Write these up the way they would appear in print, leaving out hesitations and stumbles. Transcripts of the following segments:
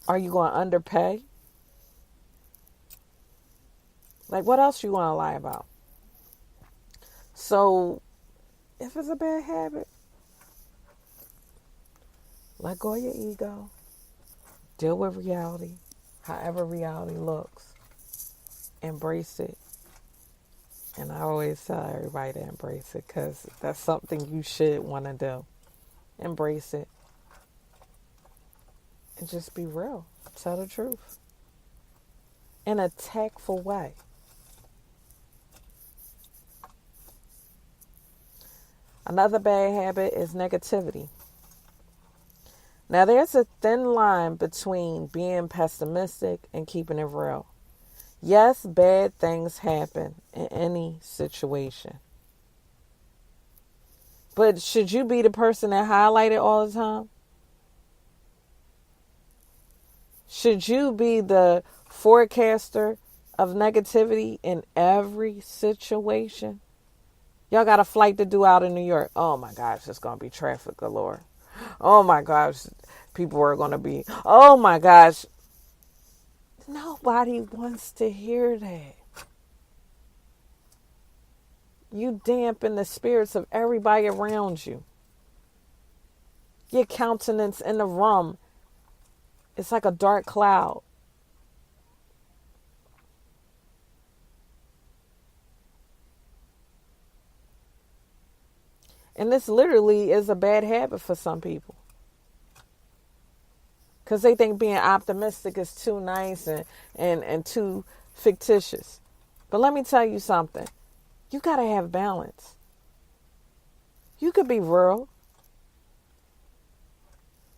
Are you going to underpay? Like, what else you want to lie about? So, if it's a bad habit, let go of your ego. Deal with reality, however reality looks. Embrace it. And I always tell everybody to embrace it because that's something you should want to do. Embrace it. And just be real. Tell the truth. In a tactful way. Another bad habit is negativity. Now, there's a thin line between being pessimistic and keeping it real. Yes, bad things happen in any situation. But should you be the person that highlight it all the time? Should you be the forecaster of negativity in every situation? Y'all got a flight to do out in New York. Oh my gosh, it's going to be traffic galore. Oh my gosh, people are going to be, oh my gosh. Nobody wants to hear that. You dampen the spirits of everybody around you. Your countenance in the room, it's like a dark cloud. And this literally is a bad habit for some people. Because they think being optimistic is too nice and too fictitious. But let me tell you something. You got to have balance. You could be real.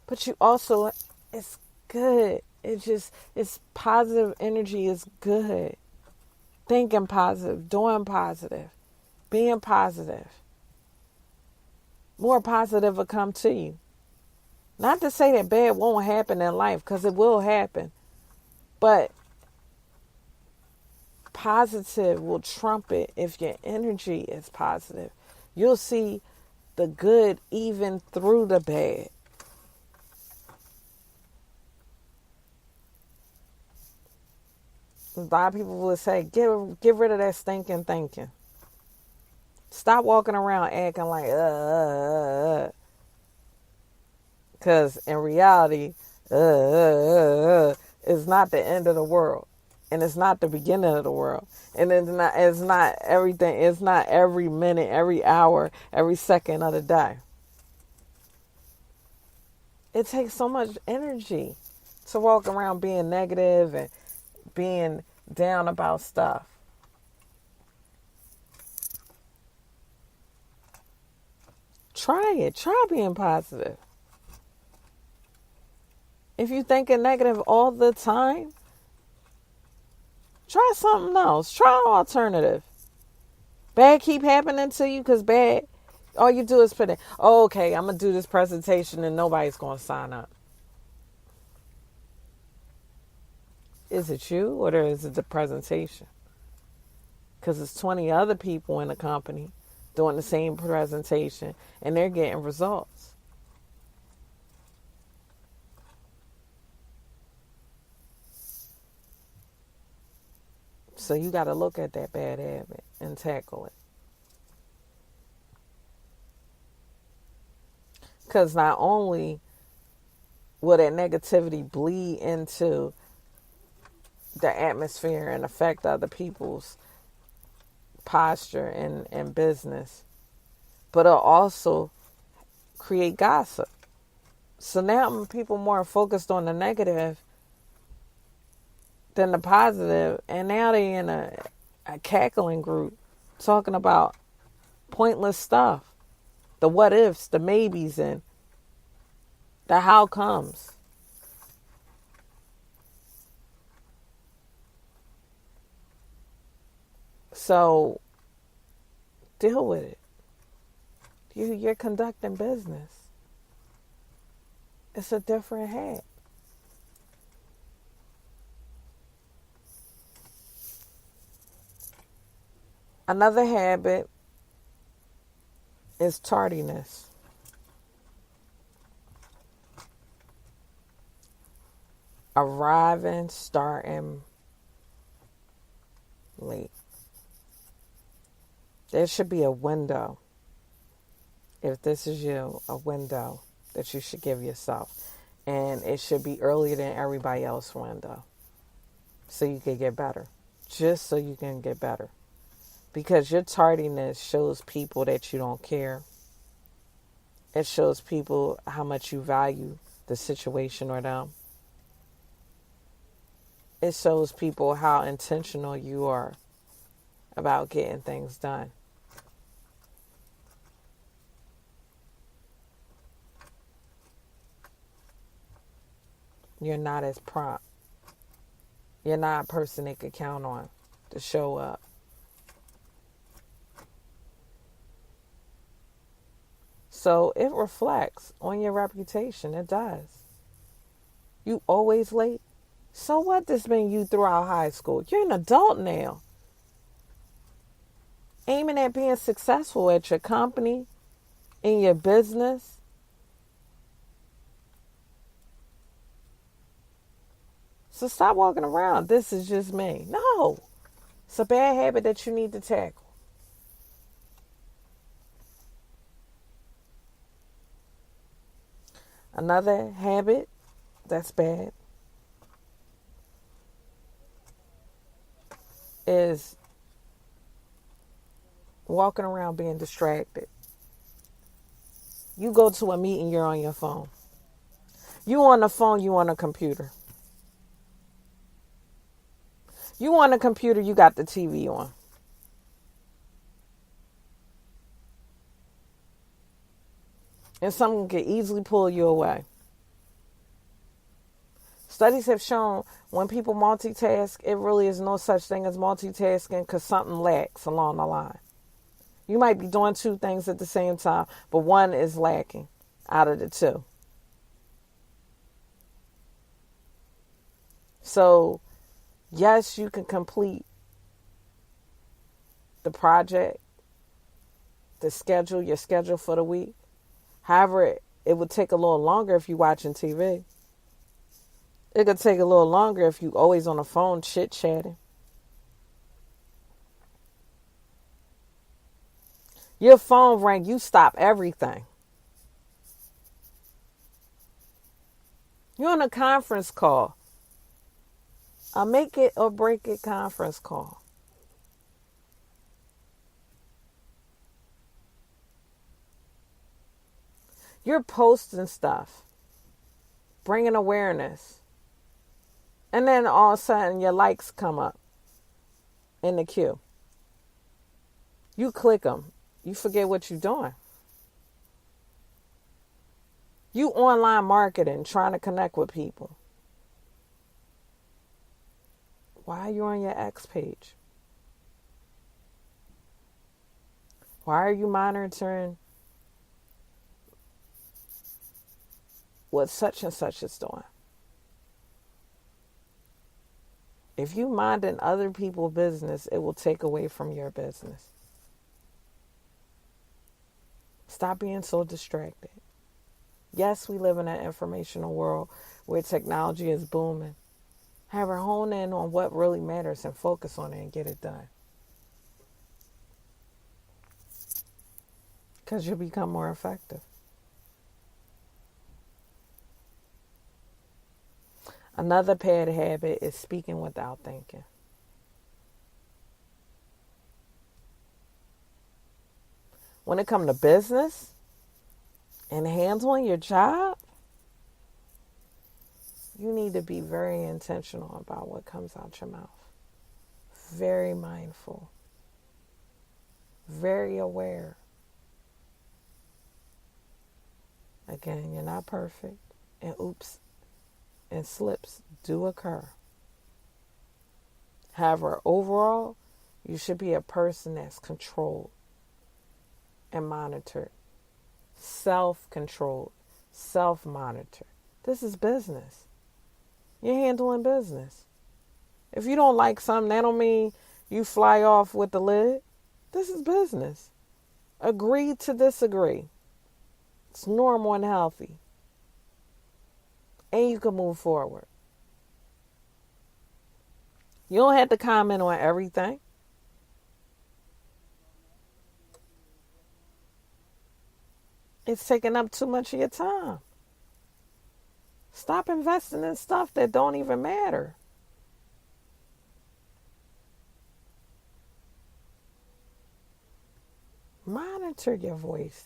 But you also, it's good. It's positive energy is good. Thinking positive, doing positive, being positive. More positive will come to you. Not to say that bad won't happen in life, because it will happen. But positive will trump it if your energy is positive. You'll see the good even through the bad. A lot of people will say, get rid of that stinking thinking. Stop walking around acting like, because in reality, is not the end of the world. And it's not the beginning of the world. And it's not everything. It's not every minute, every hour, every second of the day. It takes so much energy to walk around being negative and being down about stuff. Try it. Try being positive. If you're thinking negative all the time, try something else. Try an alternative. Bad keep happening to you because bad, all you do is put in, oh, okay, I'm going to do this presentation and nobody's going to sign up. Is it you or is it the presentation? Because there's 20 other people in the company doing the same presentation and they're getting results. So you got to look at that bad habit and tackle it. Because not only will that negativity bleed into the atmosphere and affect other people's posture and business, but it'll also create gossip. So now people more focused on the negative than the positive, and now they in a cackling group talking about pointless stuff, the what ifs, the maybes, and the how comes. So deal with it. You're conducting business. It's a different hat. Another habit is tardiness. arriving, starting late. There should be a window. If this is you, a window that you should give yourself. And it should be earlier than everybody else's window. So you can get better. Just so you can get better. Because your tardiness shows people that you don't care. It shows people how much you value the situation or them. It shows people how intentional you are about getting things done. You're not as prompt. You're not a person they could count on to show up. So it reflects on your reputation. It does. You always late. So what this been you throughout high school? You're an adult now. Aiming at being successful at your company, in your business. So stop walking around. This is just me. No. It's a bad habit that you need to tackle. Another habit that's bad is walking around being distracted. You go to a meeting, you're on your phone. You on the phone, you on a computer. You on a computer, you got the TV on. And something can easily pull you away. Studies have shown when people multitask, it really is no such thing as multitasking because something lacks along the line. You might be doing two things at the same time, but one is lacking out of the two. So, yes, you can complete the project, your schedule for the week. However, it would take a little longer if you're watching TV. It could take a little longer if you're always on the phone chit-chatting. Your phone rang, you stop everything. You're on a conference call. A make it or break it conference call. You're posting stuff, bringing awareness. And then all of a sudden your likes come up in the queue. You click them. You forget what you're doing. You online marketing, trying to connect with people. Why are you on your X page? Why are you monitoring what such and such is doing? If you minding other people's business, it will take away from your business. Stop being so distracted. Yes, we live in an informational world where technology is booming. However, hone in on what really matters and focus on it and get it done. Because you'll become more effective. Another bad habit is speaking without thinking. When it comes to business and handling your job, you need to be very intentional about what comes out your mouth. Very mindful. Very aware. Again, you're not perfect. And oops and slips do occur. However, overall, you should be a person that's controlled and monitored. Self-controlled. Self-monitored. This is business. You're handling business. If you don't like something, that don't mean you fly off with the lid. This is business. Agree to disagree. It's normal and healthy. And you can move forward. You don't have to comment on everything. It's taking up too much of your time. Stop investing in stuff that don't even matter. Monitor your voice.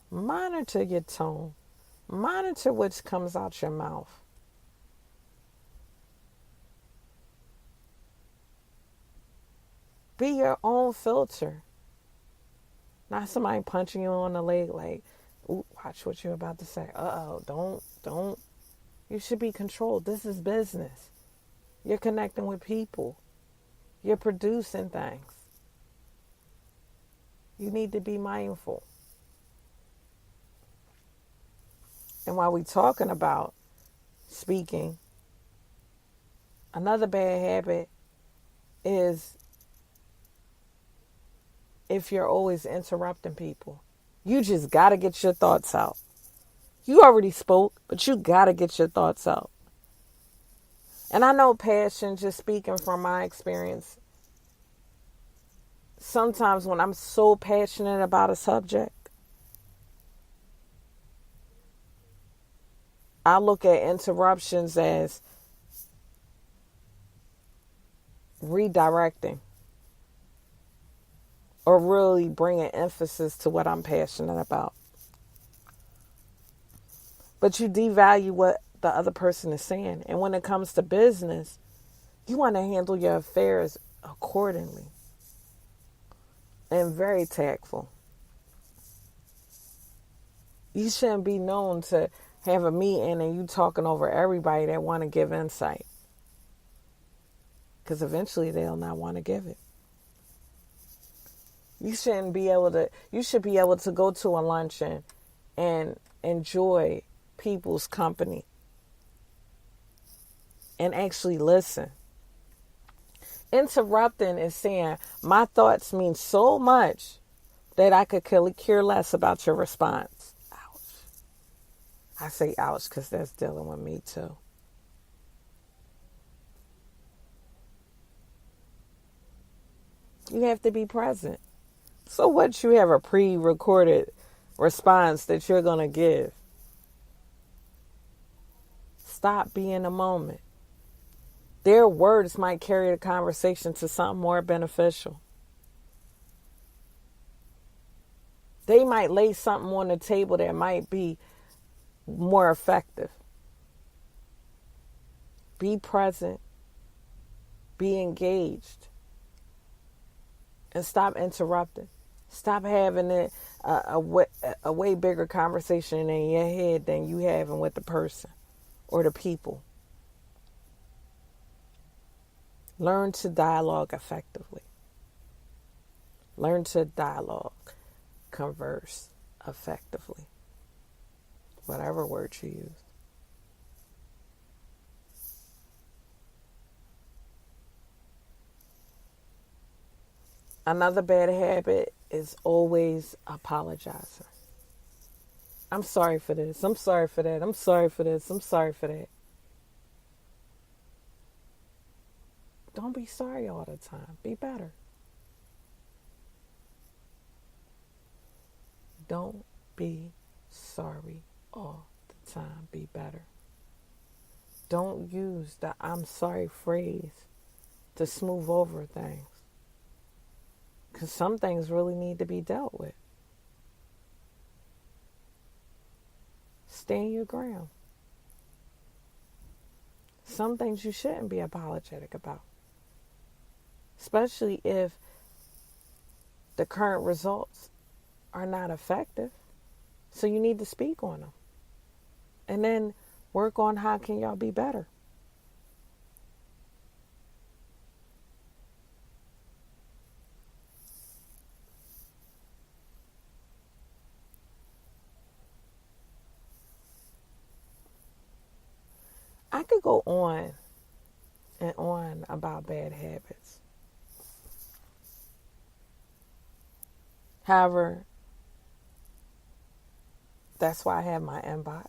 Monitor your tone. Monitor what comes out your mouth. Be your own filter. Not somebody punching you on the leg like, ooh, watch what you're about to say. Don't. You should be controlled. This is business. You're connecting with people. You're producing things. You need to be mindful. And while we're talking about speaking, another bad habit is if you're always interrupting people. You just got to get your thoughts out. You already spoke, but you got to get your thoughts out. And I know passion, just speaking from my experience, sometimes when I'm so passionate about a subject, I look at interruptions as redirecting or really bringing emphasis to what I'm passionate about. But you devalue what the other person is saying. And when it comes to business, you want to handle your affairs accordingly and very tactful. You shouldn't be known to have a meeting and you talking over everybody that want to give insight. Because eventually they'll not want to give it. You should be able to go to a luncheon and enjoy people's company and actually listen. Interrupting is saying my thoughts mean so much that I could care less about your response. Ouch. I say ouch because that's dealing with me too. You have to be present. So what, you have a pre-recorded response that you're going to give? Stop being in the moment. Their words might carry the conversation to something more beneficial. They might lay something on the table that might be more effective. Be present. Be engaged. And stop interrupting. Stop having a way bigger conversation in your head than you having with the person or the people. Learn to dialogue effectively. Learn to dialogue, converse effectively. Whatever word you use. Another bad habit is always apologizing. I'm sorry for this. I'm sorry for that. I'm sorry for this. I'm sorry for that. Don't be sorry all the time. Be better. Don't be sorry all the time. Be better. Don't use the I'm sorry phrase to smooth over things. Because some things really need to be dealt with. Stand your ground. Some things you shouldn't be apologetic about. Especially if the current results are not effective. So you need to speak on them. And then work on how can y'all be better. I could go on and on about bad habits. However, that's why I have my inbox.